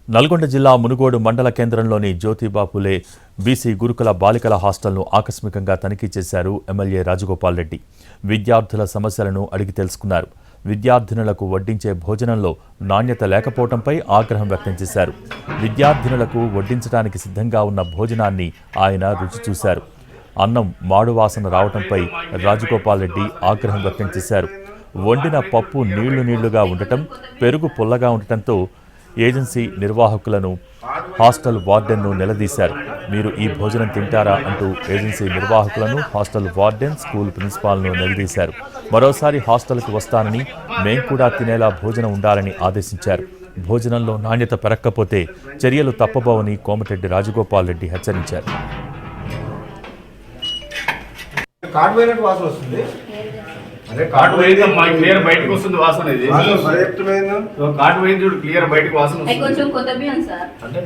నల్గొండ జిల్లా మునుగోడు మండల కేంద్రంలోని జ్యోతిబాపులే బీసీ గురుకుల బాలికల హాస్టల్ను ఆకస్మికంగా తనిఖీ చేశారు ఎమ్మెల్యే రాజగోపాల్ రెడ్డి. విద్యార్థుల సమస్యలను అడిగి తెలుసుకున్నారు. విద్యార్థినులకు వడ్డించే భోజనంలో నాణ్యత లేకపోవడంపై ఆగ్రహం వ్యక్తం చేశారు. విద్యార్థినులకు వడ్డించడానికి సిద్ధంగా ఉన్న భోజనాన్ని ఆయన రుచి చూశారు. అన్నం మాడువాసన రావడంపై రాజగోపాల్ రెడ్డి ఆగ్రహం వ్యక్తం చేశారు. వండిన పప్పు నీళ్లుగా ఉండటం, పెరుగు పుల్లగా ఉండటంతో ఏజెన్సీ నిర్వాహకులను, హాస్టల్ వార్డెన్ను నిలదీశారు. మీరు ఈ భోజనం తింటారా అంటూ ఏజెన్సీ నిర్వాహకులను, హాస్టల్ వార్డెన్, స్కూల్ ప్రిన్సిపాల్ను నిలదీశారు. మరోసారి హాస్టల్కు వస్తానని, మేం కూడా తినేలా భోజనం ఉండాలని ఆదేశించారు. భోజనంలో నాణ్యత పెరగకపోతే చర్యలు తప్పబోవని కోమటిరెడ్డి రాజగోపాల్ రెడ్డి హెచ్చరించారు. కాటు వేయింది క్లియర్ బయటకు వస్తుంది వాసన. ఇది కాటు వేయింది క్లియర్ బయటకు వాసన కొంచెం కొత్త బియ్యం సార్ అంటే